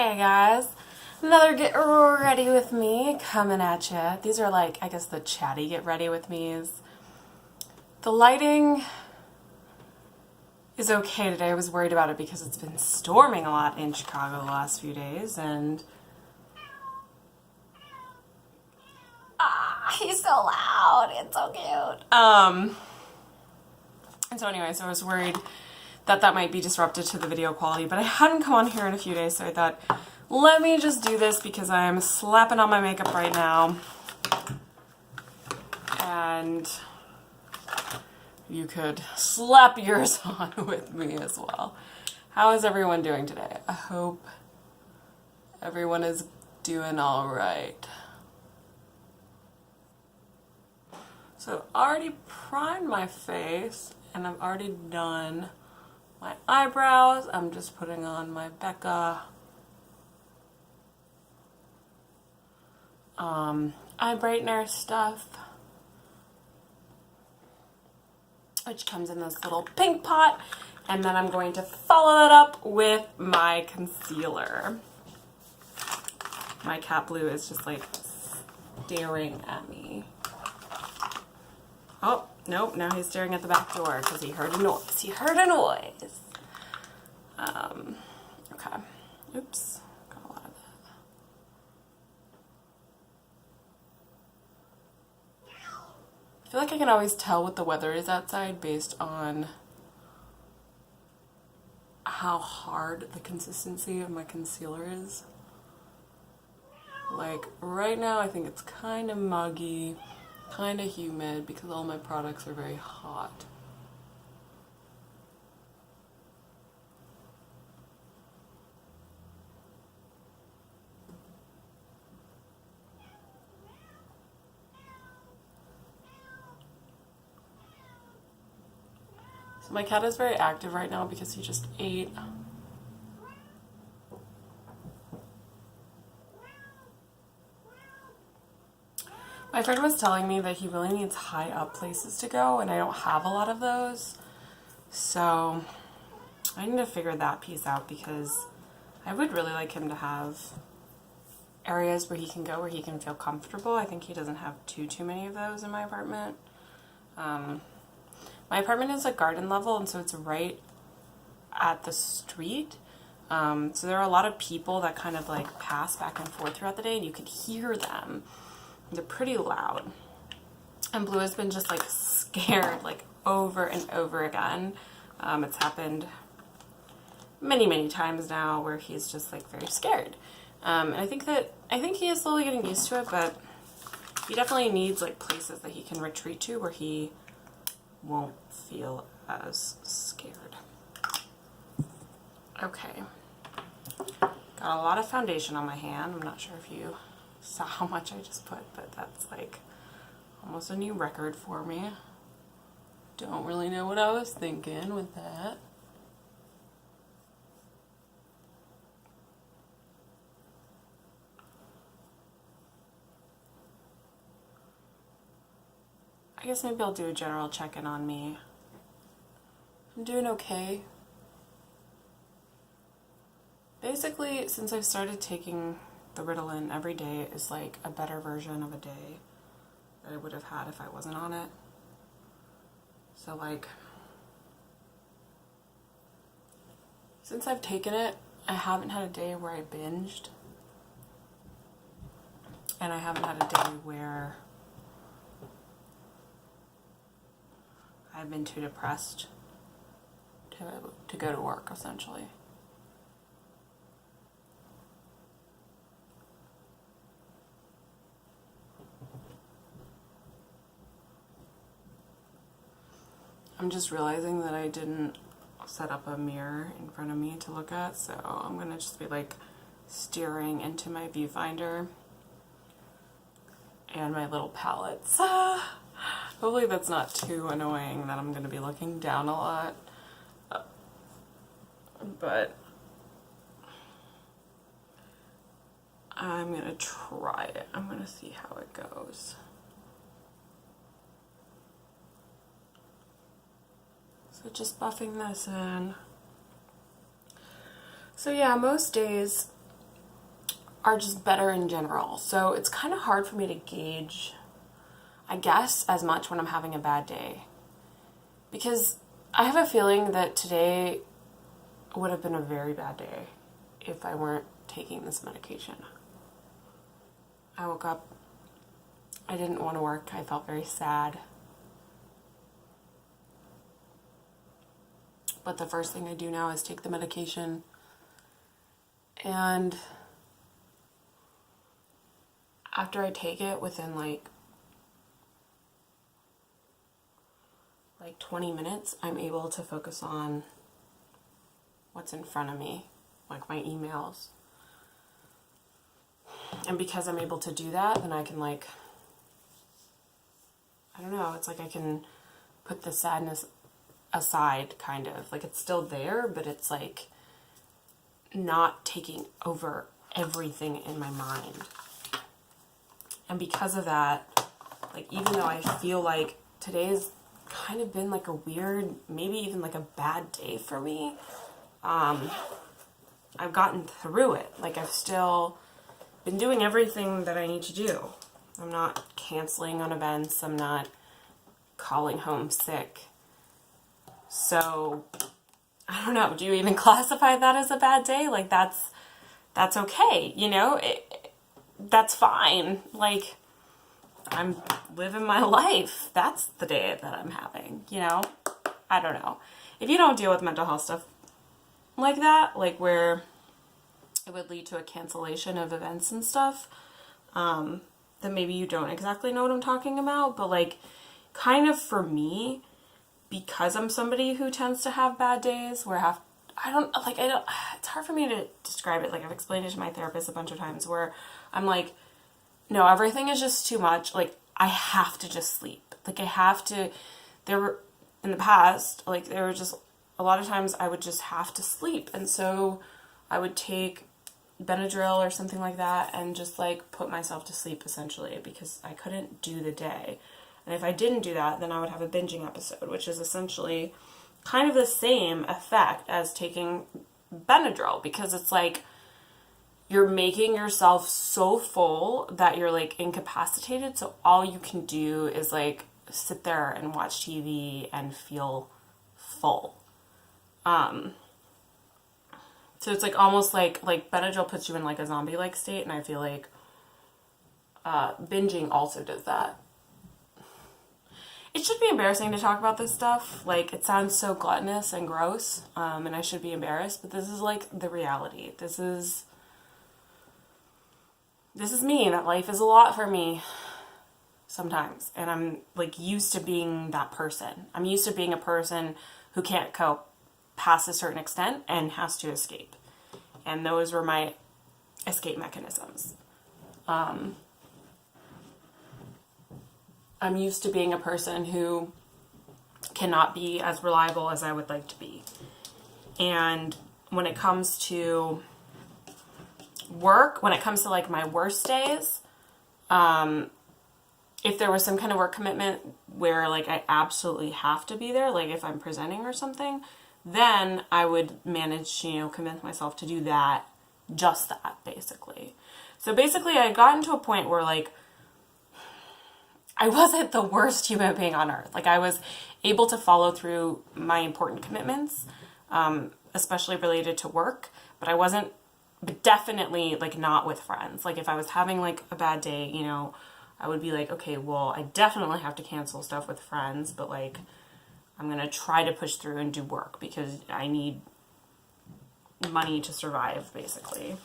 Hey guys, another get ready with me coming at you. These are like, I guess the chatty get ready with me's. The lighting is okay today. I was worried about it because it's been storming a lot in Chicago the last few days, and he's so loud. It's so cute. And so anyway, so I was worried that that might be disruptive to the video quality, but I hadn't come on here in a few days, so I thought, let me just do this because I'm slapping on my makeup right now. And you could slap yours on with me as well. How is everyone doing today? I hope everyone is doing all right. So I've already primed my face and I've already done my eyebrows. I'm just putting on my Becca eye brightener stuff, which comes in this little pink pot, and then I'm going to follow that up with my concealer. My cat Blue is just like staring at me. Oh, nope, now he's staring at the back door because he heard a noise. He heard a noise. Okay. Oops. Got a lot of that. I feel like I can always tell what the weather is outside based on how hard the consistency of my concealer is. Like, right now I think it's kind of muggy, kind of humid because all my products are very hot. So my cat is very active right now because he just ate. My friend was telling me that he really needs high up places to go, and I don't have a lot of those. So I need to figure that piece out because I would really like him to have areas where he can go where he can feel comfortable. I think he doesn't have too many of those in my apartment. My apartment is a garden level, and so it's right at the street. So there are a lot of people that kind of like pass back and forth throughout the day, and you can hear them. They're pretty loud. And Blue has been just like scared like over and over again. It's happened many times now where he's just like very scared. And I think he is slowly getting used to it, but he definitely needs like places that he can retreat to where he won't feel as scared. Okay. Got a lot of foundation on my hand. I'm not sure if you saw how much I just put, but that's like almost a new record for me. Don't really know what I was thinking with that. I guess maybe I'll do a general check-in on me. I'm doing okay. Basically, since I've started taking the Ritalin every day is like a better version of a day that I would have had if I wasn't on it. So like, since I've taken it, I haven't had a day where I binged. And I haven't had a day where I've been too depressed to go to work, essentially. I'm just realizing that I didn't set up a mirror in front of me to look at, so I'm gonna just be like staring into my viewfinder and my little palettes. Hopefully that's not too annoying that I'm gonna be looking down a lot, but I'm gonna try it. I'm gonna see how it goes. So just buffing this in. So yeah, most days are just better in general. So it's kind of hard for me to gauge, I guess, as much when I'm having a bad day. Because I have a feeling that today would have been a very bad day if I weren't taking this medication. I woke up, I didn't want to work, I felt very sad. But the first thing I do now is take the medication, and after I take it, within like 20 minutes, I'm able to focus on what's in front of me, like my emails. And because I'm able to do that, then I can I don't know, it's like I can put the sadness aside, kind of. Like, it's still there, but it's like not taking over everything in my mind. And because of that, like, even though I feel like today's kind of been like a weird, maybe even like a bad day for me, I've gotten through it. Like, I've still been doing everything that I need to do. I'm not canceling on events. I'm not calling home sick. So, I don't know. Do you even classify that as a bad day? Like, that's okay, you know? That's fine. Like, I'm living my life. That's the day that I'm having, you know? I don't know. If you don't deal with mental health stuff like that, like where it would lead to a cancellation of events and stuff, then maybe you don't exactly know what I'm talking about. But like, kind of for me, because I'm somebody who tends to have bad days where it's hard for me to describe it. Like, I've explained it to my therapist a bunch of times where I'm like, no, everything is just too much. Like, I have to just sleep. Like, there were, in the past, like, there were just a lot of times I would just have to sleep. And so I would take Benadryl or something like that and just like put myself to sleep, essentially, because I couldn't do the day. And if I didn't do that, then I would have a binging episode, which is essentially kind of the same effect as taking Benadryl, because it's like you're making yourself so full that you're like incapacitated. So all you can do is like sit there and watch TV and feel full. So it's like almost like Benadryl puts you in like a zombie-like state, and I feel like binging also does that. It should be embarrassing to talk about this stuff. Like, it sounds so gluttonous and gross, and I should be embarrassed, but this is like the reality. This is me. That life is a lot for me sometimes, and I'm like used to being that person. I'm used to being a person who can't cope past a certain extent and has to escape. And those were my escape mechanisms. I'm used to being a person who cannot be as reliable as I would like to be. And when it comes to work, when it comes to like my worst days, if there was some kind of work commitment where like I absolutely have to be there, like if I'm presenting or something, then I would manage to, convince myself to do that, just that, basically. So basically I had gotten to a point where like I wasn't the worst human being on earth. Like, I was able to follow through my important commitments, especially related to work, but I wasn't, but definitely like not with friends. Like, if I was having like a bad day, you know, I would be like, okay, well, I definitely have to cancel stuff with friends, but like, I'm going to try to push through and do work because I need money to survive, basically.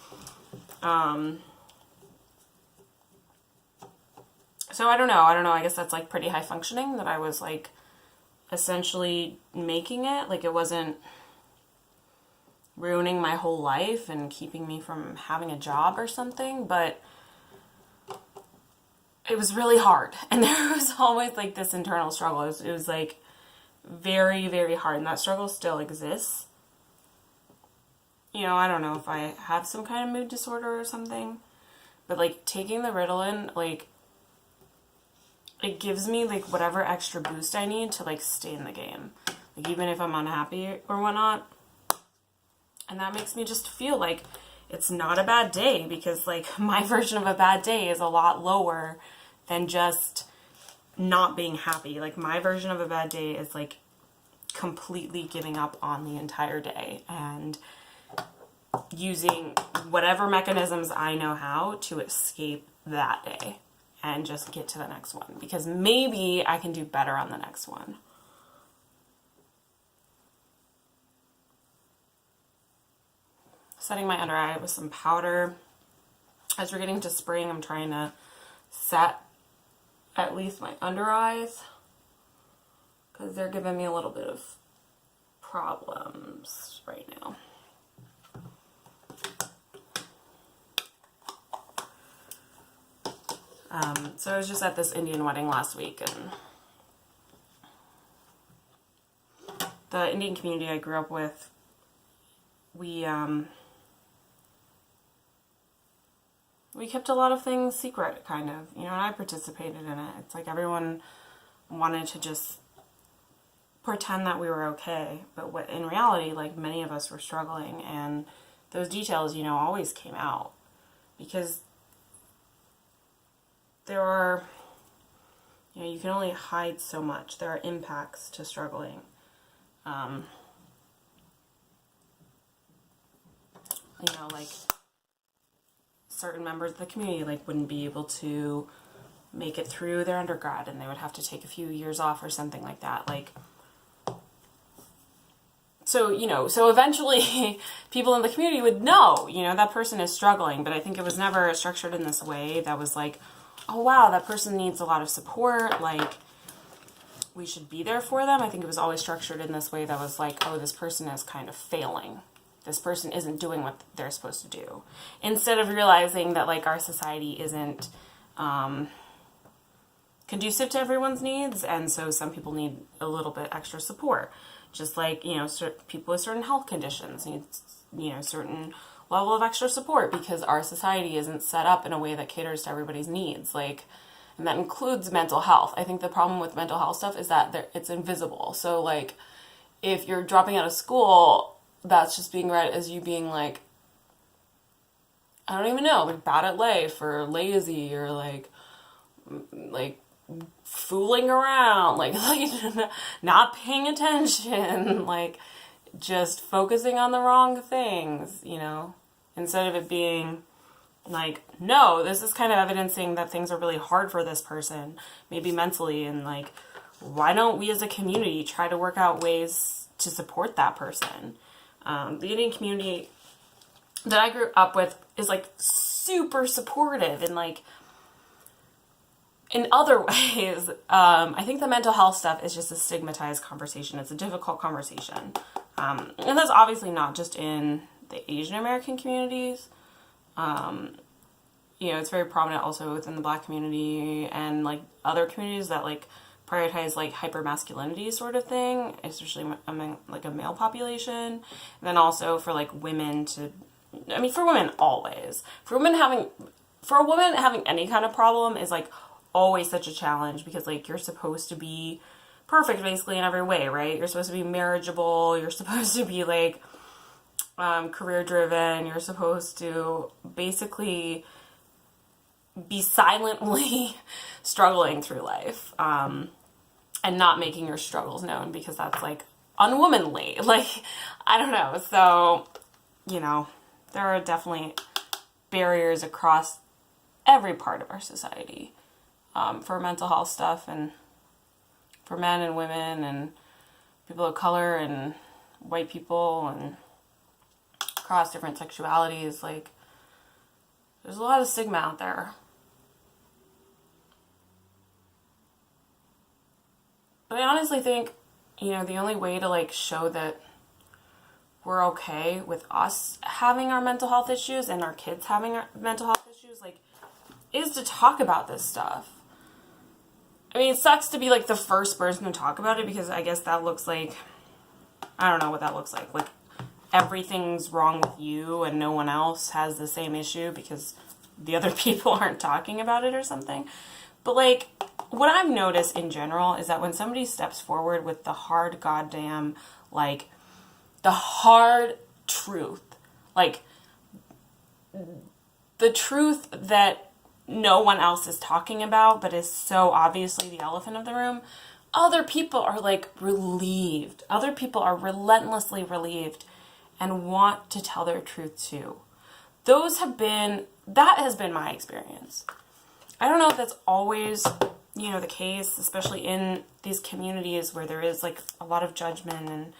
So I don't know. I guess that's like pretty high functioning, that I was like essentially making it. Like, it wasn't ruining my whole life and keeping me from having a job or something, but it was really hard. And there was always like this internal struggle. It was like very, very hard. And that struggle still exists. You know, I don't know if I have some kind of mood disorder or something, but like taking the Ritalin, like, it gives me like whatever extra boost I need to like stay in the game. Like, even if I'm unhappy or whatnot. And that makes me just feel like it's not a bad day, because like my version of a bad day is a lot lower than just not being happy. Like my version of a bad day is like completely giving up on the entire day and using whatever mechanisms I know how to escape that day and just get to the next one, because maybe I can do better on the next one. Setting my under eye with some powder. As we're getting to spring, I'm trying to set at least my under eyes, because they're giving me a little bit of problems right now. So I was just at this Indian wedding last week, and the Indian community I grew up with, we kept a lot of things secret, kind of, you know, and I participated in it. It's like everyone wanted to just pretend that we were okay, but what in reality, like, many of us were struggling, and those details, you know, always came out, because there are, you know, you can only hide so much. There are impacts to struggling. You know, like, certain members of the community, like, wouldn't be able to make it through their undergrad, and they would have to take a few years off or something like that. Like, so, you know, so eventually people in the community would know, you know, that person is struggling, but I think it was never structured in this way that was like, oh wow, that person needs a lot of support, like, we should be there for them. I think it was always structured in this way that was like, oh, this person is kind of failing. This person isn't doing what they're supposed to do. Instead of realizing that, like, our society isn't conducive to everyone's needs, and so some people need a little bit extra support. Just like, you know, people with certain health conditions need, you know, certain level of extra support, because our society isn't set up in a way that caters to everybody's needs. Like, and that includes mental health. I think the problem with mental health stuff is that it's invisible. So, like, if you're dropping out of school, that's just being read as you being, like, I don't even know, like, bad at life, or lazy, or like fooling around, like not paying attention, like just focusing on the wrong things, you know, instead of it being like, no, this is kind of evidencing that things are really hard for this person, maybe mentally, and like, why don't we as a community try to work out ways to support that person? The Indian community that I grew up with is like super supportive, and like, in other ways, I think the mental health stuff is just a stigmatized conversation. It's a difficult conversation. And that's obviously not just in the Asian American communities. You know, it's very prominent also within the Black community and like other communities that like prioritize like hypermasculinity sort of thing, especially among like a male population. And then also for like women to, I mean, for women always. For a woman having any kind of problem is like always such a challenge, because like you're supposed to be perfect basically in every way, right? You're supposed to be marriageable, you're supposed to be like career driven, you're supposed to basically be silently struggling through life, and not making your struggles known, because that's like unwomanly, like, I don't know. So, you know, there are definitely barriers across every part of our society. For mental health stuff, and for men and women and people of color and white people, and across different sexualities. Like, there's a lot of stigma out there. But I honestly think, you know, the only way to like show that we're okay with us having our mental health issues and our kids having our mental health issues, like, is to talk about this stuff. I mean, it sucks to be like the first person to talk about it, because I guess that looks like, I don't know what that looks like everything's wrong with you and no one else has the same issue because the other people aren't talking about it or something. But like, what I've noticed in general is that when somebody steps forward with the hard goddamn, like, the hard truth, like, the truth that no one else is talking about, but is so obviously the elephant of the room, other people are like relieved. Other people are relentlessly relieved and want to tell their truth too. That has been my experience. I don't know if that's always, the case, especially in these communities where there is like a lot of judgment and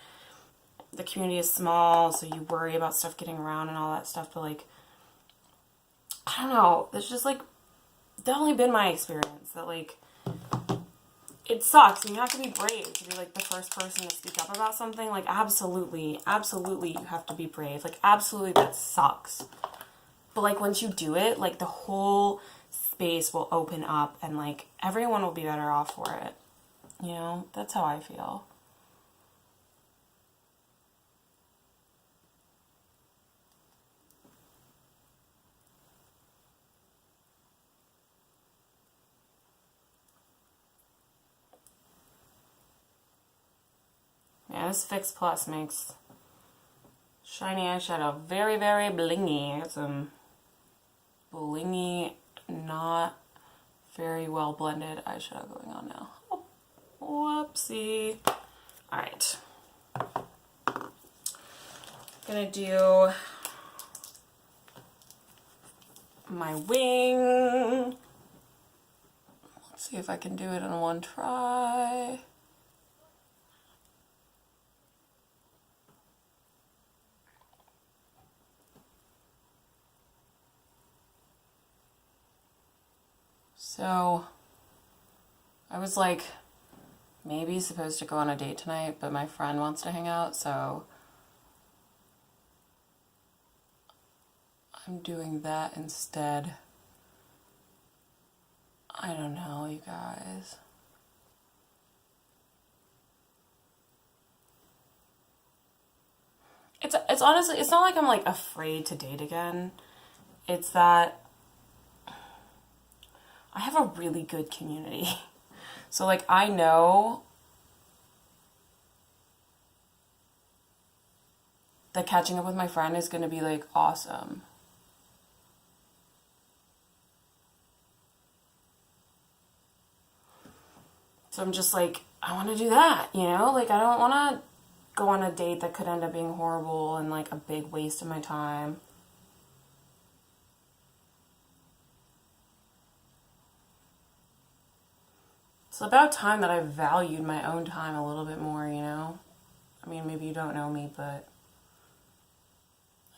the community is small, so you worry about stuff getting around and all that stuff, but like, I don't know, it's just like definitely been my experience that like it sucks and you have to be brave to be like the first person to speak up about something. Like absolutely you have to be brave. Like absolutely that sucks. But like once you do it, like the whole space will open up and like everyone will be better off for it. That's how I feel. Yeah, this Fix Plus makes shiny eyeshadow very, very blingy. I got some blingy, not very well blended eyeshadow going on now. Oh, whoopsie. Alright. Gonna do my wing. Let's see if I can do it in one try. So, I was like, maybe supposed to go on a date tonight, but my friend wants to hang out, so I'm doing that instead. I don't know, you guys. It's honestly, it's not like I'm like afraid to date again. It's that I have a really good community. So like I know that catching up with my friend is going to be like awesome. So I'm just like, I want to do that, Like I don't want to go on a date that could end up being horrible and like a big waste of my time. It's about time that I valued my own time a little bit more, I mean, maybe you don't know me, but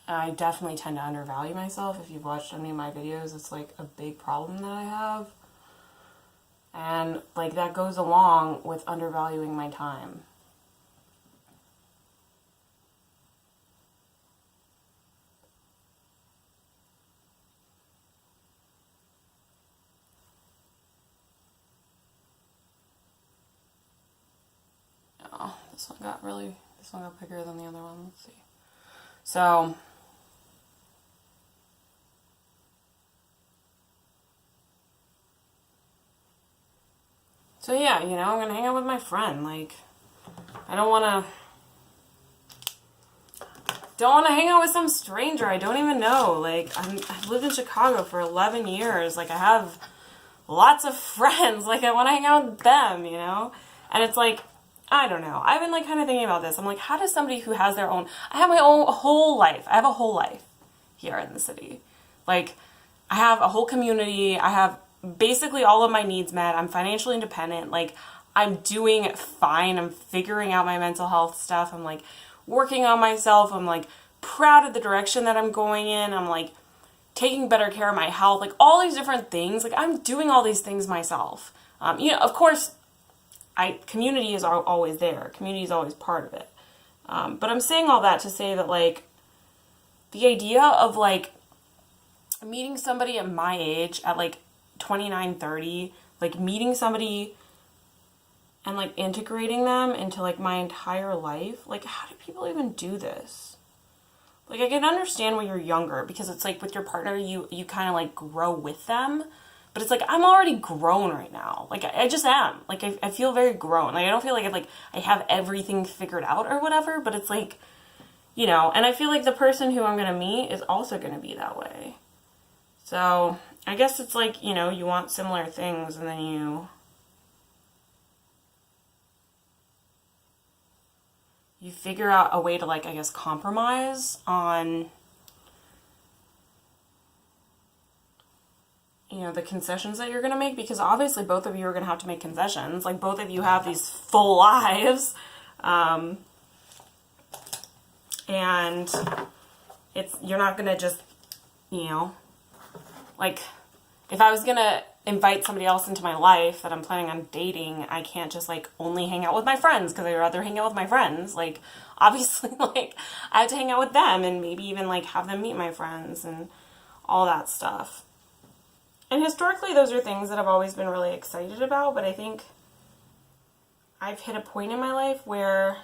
I definitely tend to undervalue myself. If you've watched any of my videos, it's like a big problem that I have. And like that goes along with undervaluing my time. Oh, this one got bigger than the other one. Let's see. So yeah, I'm gonna hang out with my friend. Like, I don't wanna hang out with some stranger I don't even know. Like, I've lived in Chicago for 11 years. Like, I have lots of friends. Like, I want to hang out with them, And it's like, I don't know. I've been like kind of thinking about this. I'm like, how does somebody who has their own, I have my own whole life. I have a whole life here in the city. Like, I have a whole community. I have basically all of my needs met. I'm financially independent. Like, I'm doing fine. I'm figuring out my mental health stuff. I'm like working on myself. I'm like proud of the direction that I'm going in. I'm like taking better care of my health. Like all these different things. Like I'm doing all these things myself. Of course, community is always there. Community is always part of it. But I'm saying all that to say that like the idea of like meeting somebody at my age at like 29, 30, like meeting somebody and like integrating them into like my entire life. Like how do people even do this? Like I can understand when you're younger because it's like with your partner, you kind of like grow with them. But it's like, I'm already grown right now. Like, I just am. Like, I feel very grown. Like, I don't feel like I have everything figured out or whatever. But it's like, you know, and I feel like the person who I'm going to meet is also going to be that way. So I guess it's like, you know, you want similar things and then you figure out a way to, like, I guess, compromise on, you know, the concessions that you're going to make, because obviously both of you are going to have to make concessions. Like, both of you have these full lives. And you're not going to just, you know, like, if I was going to invite somebody else into my life that I'm planning on dating, I can't just, like, only hang out with my friends because I'd rather hang out with my friends. Like, obviously, like, I have to hang out with them and maybe even, like, have them meet my friends and all that stuff. And historically, those are things that I've always been really excited about, but I think I've hit a point in my life where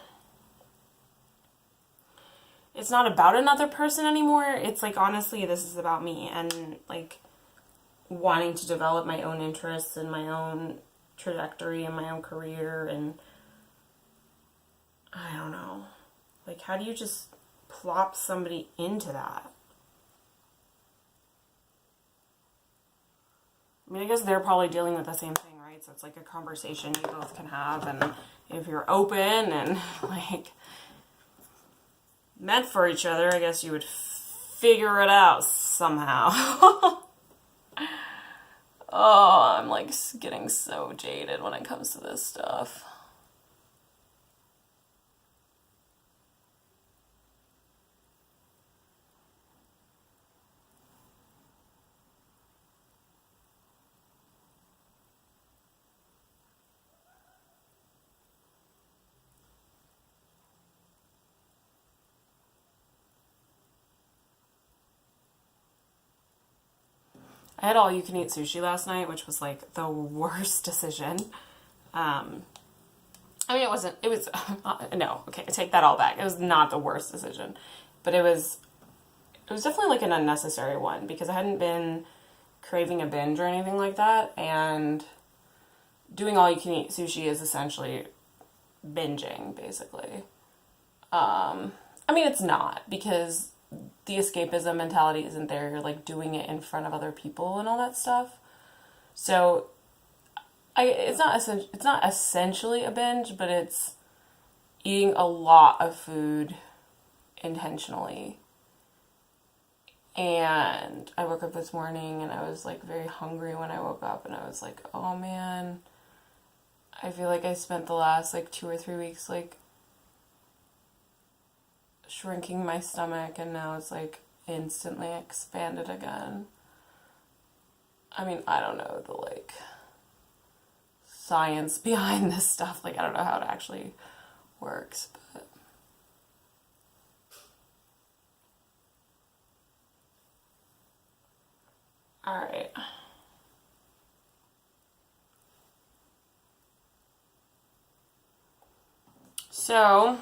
it's not about another person anymore. It's like, honestly, this is about me and, like, wanting to develop my own interests and my own trajectory and my own career. And I don't know, like, how do you just plop somebody into that? I mean, I guess they're probably dealing with the same thing, right? So it's like a conversation you both can have, and if you're open and, like, meant for each other, I guess you would figure it out somehow. Oh, I'm, like, getting so jaded when it comes to this stuff. I had all-you-can-eat sushi last night, which was, like, the worst decision. I mean, it was, no, okay, I take that all back. It was not the worst decision. But it was definitely, like, an unnecessary one, because I hadn't been craving a binge or anything like that, and doing all-you-can-eat sushi is essentially binging, basically. I mean, it's not, because the escapism mentality isn't there. You're, like, doing it in front of other people and all that stuff. So it's not essentially a binge, but it's eating a lot of food intentionally. And I woke up this morning and I was, like, very hungry when I woke up, and I was like, oh man, I feel like I spent the last, like, 2 or 3 weeks, like, shrinking my stomach, and now it's, like, instantly expanded again. I mean, I don't know the, like, science behind this stuff. Like, I don't know how it actually works, but alright. So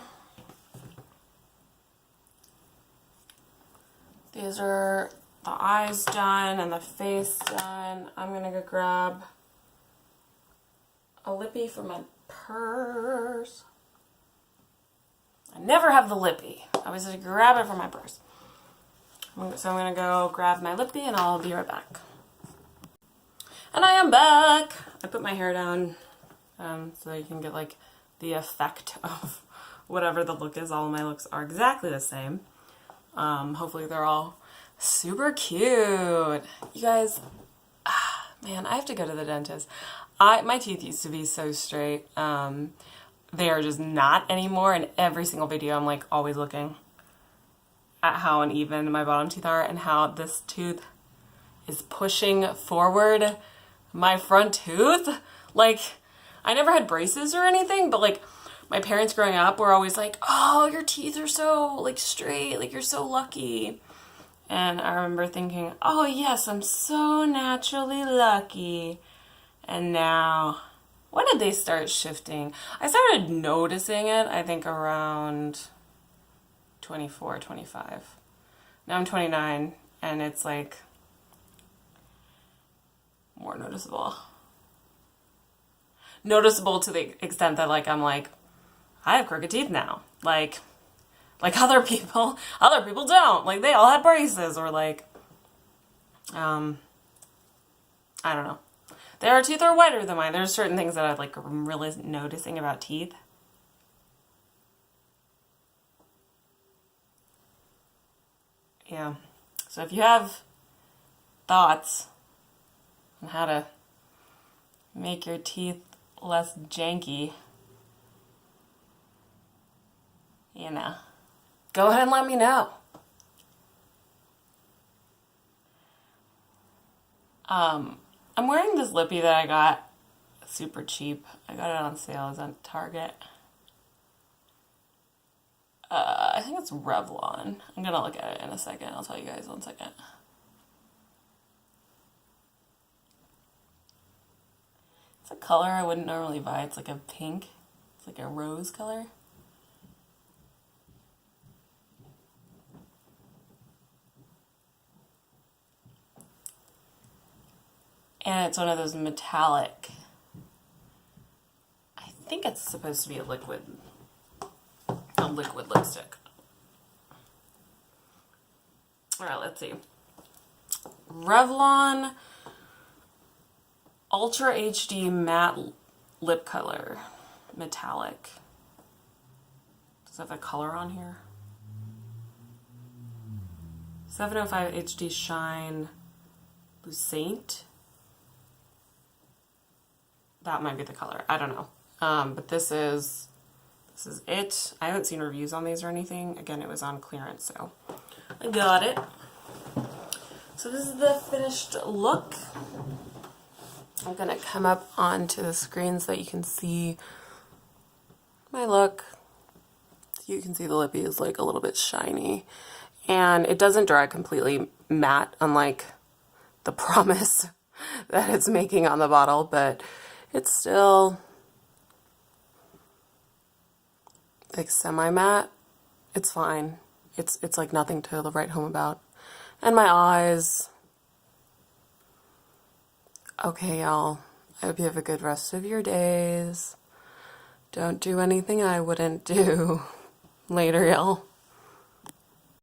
these are the eyes done and the face done. I'm gonna go grab a lippy for my purse. I never have the lippy. I always just grab it from my purse. So I'm gonna go grab my lippy and I'll be right back. And I am back. I put my hair down so that you can get, like, the effect of whatever the look is. All of my looks are exactly the same. Hopefully they're all super cute. You guys, man, I have to go to the dentist. My teeth used to be so straight. They are just not anymore. And every single video I'm, like, always looking at how uneven my bottom teeth are and how this tooth is pushing forward my front tooth. Like, I never had braces or anything, but, like, my parents growing up were always like, oh, your teeth are so, like, straight, like, you're so lucky. And I remember thinking, oh yes, I'm so naturally lucky. And now, when did they start shifting? I started noticing it, I think, around 24, 25. Now I'm 29, and it's, like, more noticeable. Noticeable to the extent that, like, I'm like, I have crooked teeth now. Like, Like other people don't. Like they all have braces, or like, I don't know. Their teeth are whiter than mine. There's certain things that I like am really noticing about teeth. Yeah. So if you have thoughts on how to make your teeth less janky, you know, go ahead and let me know. I'm wearing this lippy that I got super cheap. I got it on sale. It was on Target. I think it's Revlon. I'm gonna look at it in a second. I'll tell you guys 1 second. It's a color I wouldn't normally buy. It's like a pink. It's like a rose color. And it's one of those metallic. I think it's supposed to be a liquid lipstick. Alright, let's see. Revlon Ultra HD Matte Lip Color. Metallic. Does it have a color on here? 705 HD Shine Lucente. That might be the color. I don't know. But this is it. I haven't seen reviews on these or anything. Again, it was on clearance, so I got it. So this is the finished look. I'm going to come up onto the screen so that you can see my look. You can see the lippy is like a little bit shiny. And it doesn't dry completely matte, unlike the promise that it's making on the bottle, but it's still like semi-matte. It's fine. It's like nothing to write home about. And my eyes. Okay, y'all. I hope you have a good rest of your days. Don't do anything I wouldn't do. Later, y'all.